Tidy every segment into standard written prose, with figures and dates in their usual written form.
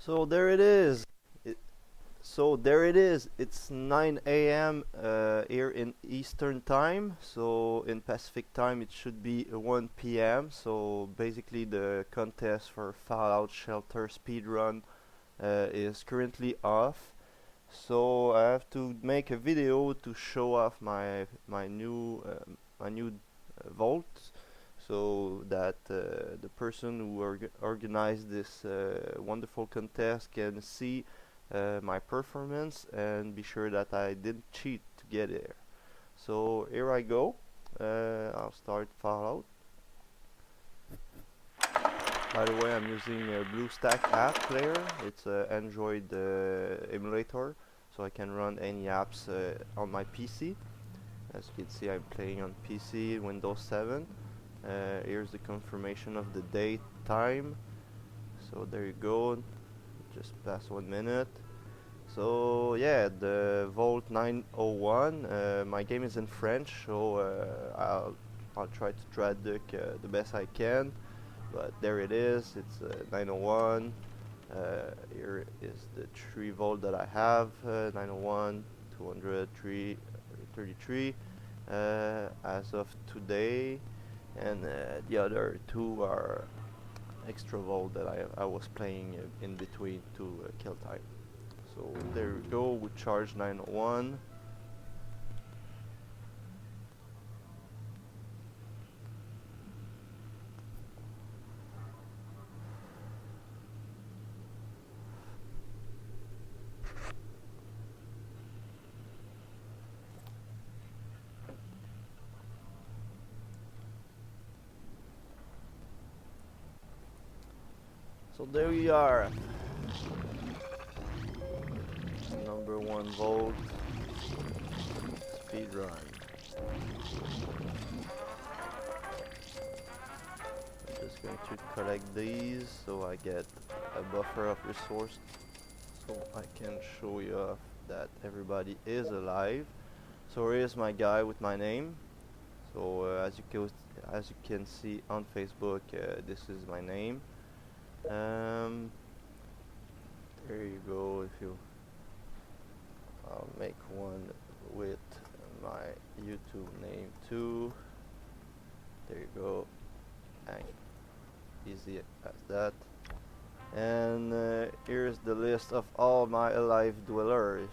So there it is. It, so there it is. It's 9 a.m. Here in Eastern time. So in Pacific time, it should be 1 p.m. So basically, the contest for Fallout Shelter speedrun is currently off. So I have to make a video to show off my new vault, so that the person who organized this wonderful contest can see my performance and be sure that I didn't cheat to get there. So here I go. I'll start Fallout. By the way, I'm using a BlueStack app player. It's an Android emulator, so I can run any apps on my PC. As you can see, I'm playing on PC, Windows 7. Here's the confirmation of the date, time. So there you go. Just past 1 minute. So yeah, the Volt 901. My game is in French, so I'll try to traduc the best I can. But there it is. It's 901. Here is the 3 volt that I have. 901, 200, 33 as of today, and the other two are extra volt that I was playing in between to kill time. So there we go. We charge 901. So there we are. Number 1 volt speed run. I'm just going to collect these so I get a buffer of resource, so I can show you off that everybody is alive. So here's my guy with my name. So as you can see on Facebook, this is my name. There you go. I'll make one with my YouTube name too. There you go. And easy as that. And here's the list of all my alive dwellers.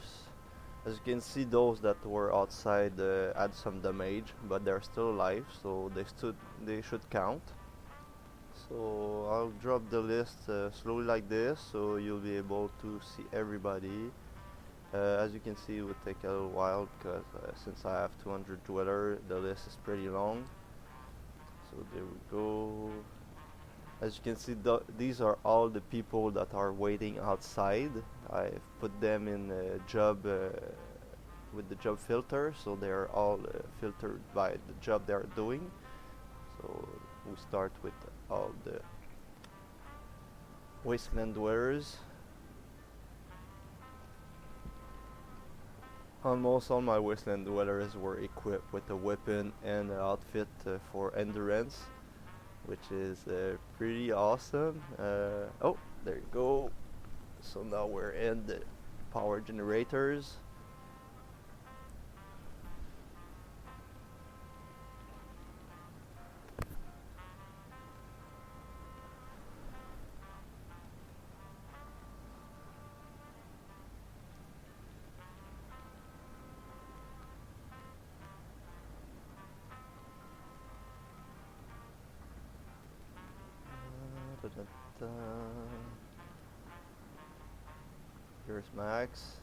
As you can see, those that were outside had some damage, but they're still alive, so they should count. So I'll drop the list slowly like this, so you'll be able to see everybody. As you can see, it would take a little while because since I have 200 dweller, the list is pretty long. So there we go. As you can see, these are all the people that are waiting outside. I've put them in a job with the job filter, so they're all filtered by the job they're doing. So we start with all the wasteland dwellers. Almost all my wasteland dwellers were equipped with a weapon and an outfit for endurance, which is pretty awesome. Oh, there you go. So now we're in the power generators. Here's Max.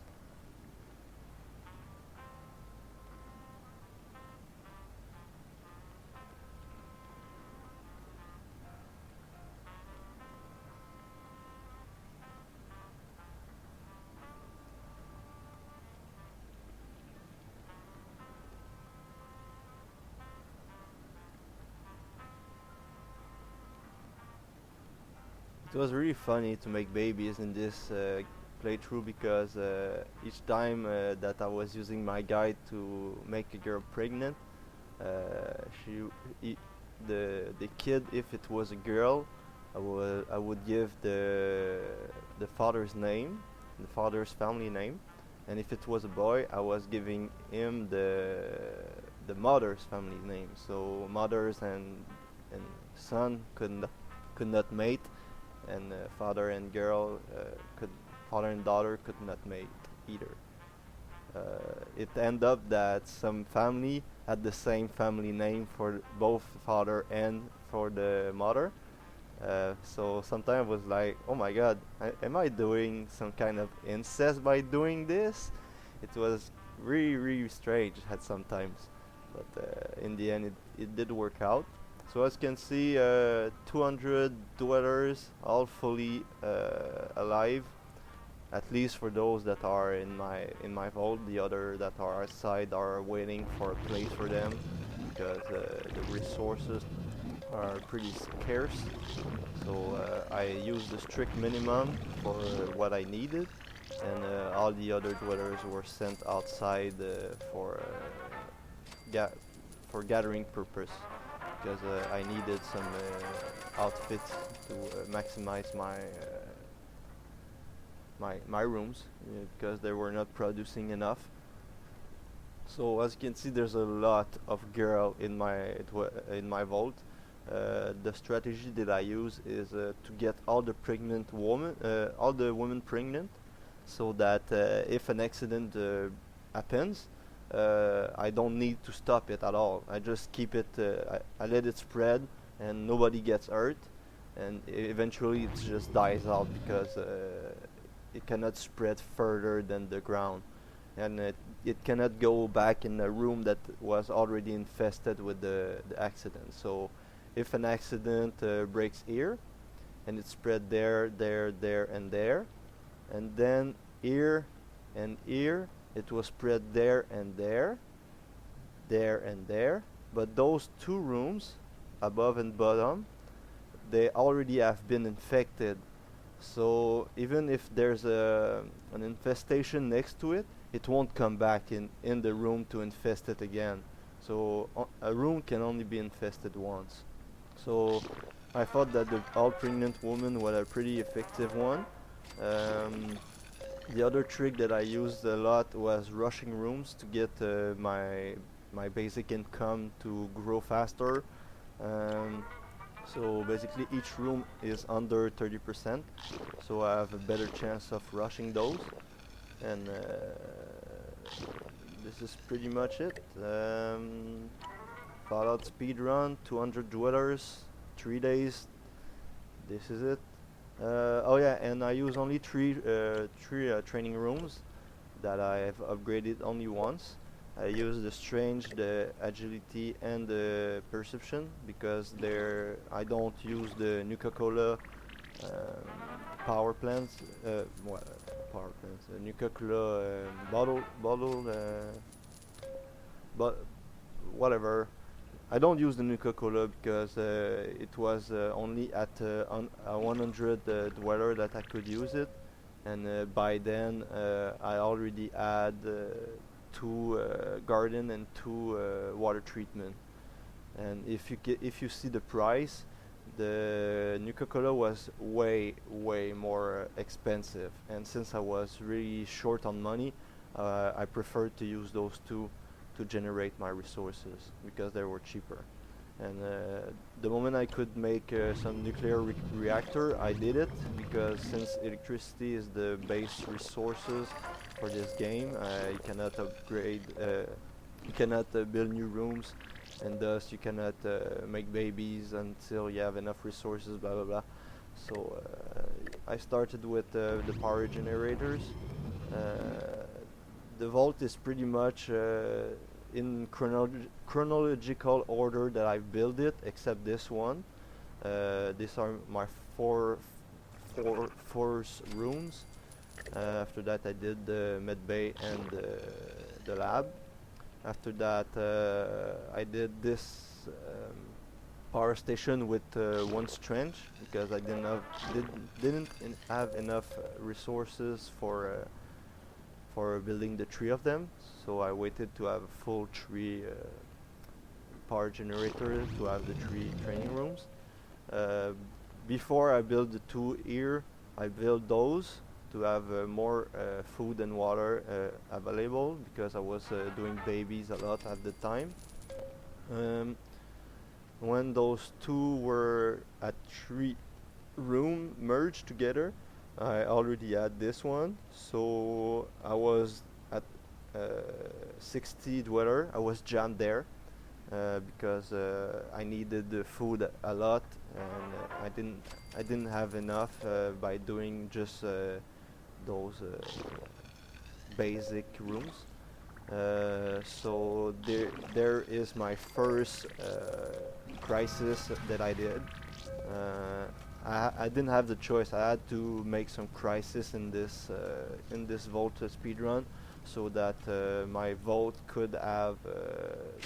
It was really funny to make babies in this playthrough because each time that I was using my guide to make a girl pregnant, uh, she, the kid, if it was a girl, I would give the father's name, the father's family name, and if it was a boy, I was giving him the mother's family name. So mothers and son could not mate, and father and daughter could not mate either. It ended up that some family had the same family name for both father and for the mother. So sometimes I was like, oh my god, am I doing some kind of incest by doing this? It was really, really strange at sometimes, but in the end it did work out. So as you can see, 200 dwellers, all fully alive, at least for those that are in my vault. The other that are outside are waiting for a place for them, because the resources are pretty scarce. So I used the strict minimum for what I needed, and all the other dwellers were sent outside ga- for gathering purpose, because I needed some outfits to maximize my rooms, because they were not producing enough. So as you can see, there's a lot of girl in my vault. The strategy that I use is to get all the women pregnant, so that if an accident happens, I don't need to stop it at all. I just keep it. I let it spread, and nobody gets hurt, and eventually it just dies out, because it cannot spread further than the ground, and it cannot go back in a room that was already infested with the accident. So if an accident breaks here, and it spread there, and there, and then here and here, it was spread there and there, and there, but those two rooms, above and bottom, they already have been infected. So even if there's an infestation next to it, it won't come back in the room to infest it again. So a room can only be infested once. So I thought that the all pregnant woman was a pretty effective one. Um, the other trick that I used a lot was rushing rooms to get my basic income to grow faster. Um, so basically each room is under 30%, so I have a better chance of rushing those. And this is pretty much it. Fallout speedrun, 200 dwellers, 3 days. This is it. Oh yeah, and I use only three training rooms that I have upgraded only once. I use the strange, the agility, and the perception, because I don't use the Nuka-Cola power plants. Power plants. Nuka-Cola bottle. But whatever. I don't use the Nuka-Cola because it was only at 100 dweller that I could use it, and by then I already had two garden and two water treatment. And if you see the price, the Nuka-Cola was way more expensive, and since I was really short on money, I preferred to use those two to generate my resources, because they were cheaper. And the moment I could make some nuclear reactor, I did it, because since electricity is the base resources for this game, you cannot upgrade, you cannot build new rooms, and thus you cannot make babies until you have enough resources, blah blah blah. So I started with the power generators. The vault is pretty much in chronological order that I built it, except this one. These are my four rooms. After that, I did the med bay and the lab. After that, I did this power station with one trench, because I didn't have enough resources for building the three of them. So I waited to have a full three power generator to have the three training rooms. before I built the two here, I built those to have more food and water available, because I was doing babies a lot at the time. Um, when those two were at 3 room merged together, I already had this one, so I was at uh, 60 dweller. I was jammed there because I needed the food a lot, and I didn't have enough by doing just those basic rooms. So there is my first crisis that I did. I didn't have the choice. I had to make some crisis in this vault speedrun, so that my vault could have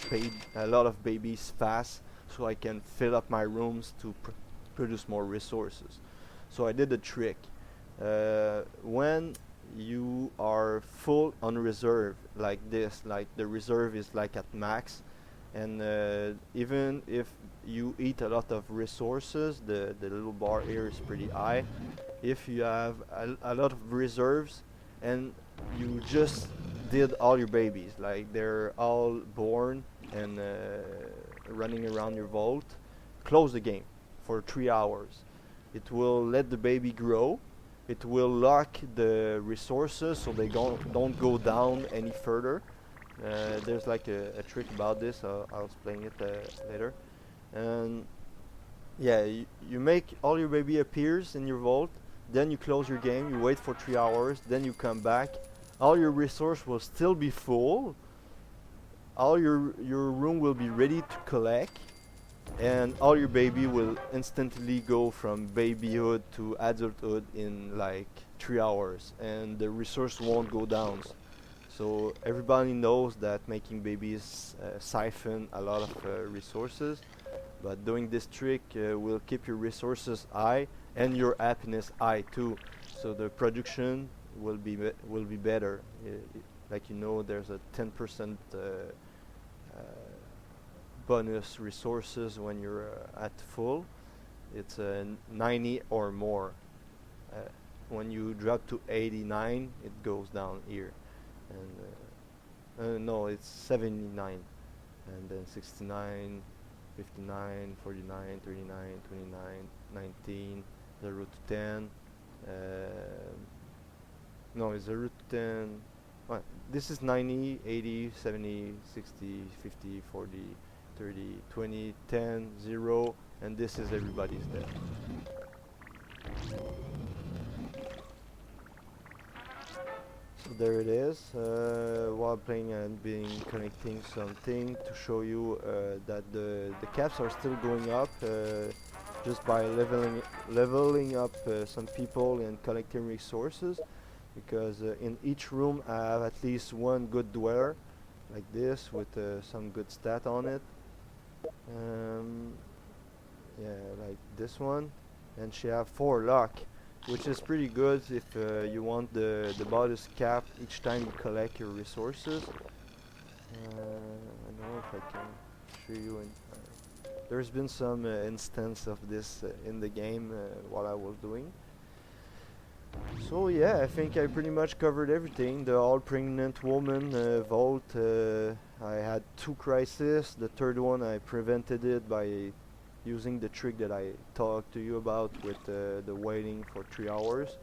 paid a lot of babies fast, so I can fill up my rooms to produce more resources. So I did a trick. When you are full on reserve like this, like the reserve is like at max, and even if you eat a lot of resources, the little bar here is pretty high. If you have a lot of reserves and you just did all your babies, like they're all born and running around your vault, close the game for 3 hours. It will let the baby grow. It will lock the resources so they don't go down any further. There's like a trick about this. I'll explain it later. And yeah, you make all your baby appears in your vault, then you close your game, you wait for 3 hours, then you come back. All your resource will still be full. All your room will be ready to collect, and all your baby will instantly go from babyhood to adulthood in like 3 hours, and the resource won't go down. So everybody knows that making babies siphon a lot of resources, but doing this trick will keep your resources high and your happiness high too. So the production will be better. Like, you know, there's a 10% bonus resources when you're at full. It's 90 or more. When you drop to 89, it goes down here, and no, it's 79, and then 69, 59, 49, 39, 29, 19, 0 to 10. No, it's 0 to 10. Well, this is 90, 80, 70, 60, 50, 40, 30, 20, 10, 0, and this is everybody's dead. So there it is. While playing, and been connecting something to show you that the caps are still going up just by leveling up some people and collecting resources, because in each room I have at least one good dweller like this with some good stat on it. Yeah, like this one, and she have 4 luck, which is pretty good if you want the bonus cap each time you collect your resources. I don't know if I can show you. There's been some instance of this in the game while I was doing. So yeah, I think I pretty much covered everything. The all pregnant woman vault, I had 2 crises. The third one I prevented it by using the trick that I talked to you about with the waiting for 3 hours.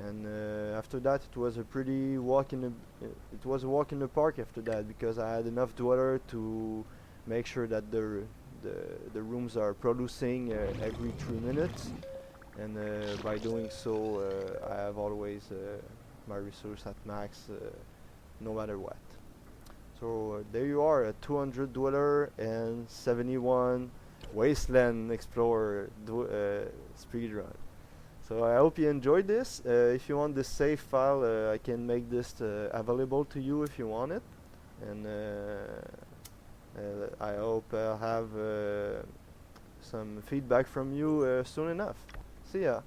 And after that, it was a pretty walk in the park after that, because I had enough dweller to make sure that the rooms are producing every 3 minutes. And by doing so, I have always my resource at max, no matter what. So there you are, a 200 dweller and 71 wasteland explorer speedrun. So I hope you enjoyed this. If you want this save file, I can make this available to you if you want it. And I hope I'll have some feedback from you soon enough. See ya.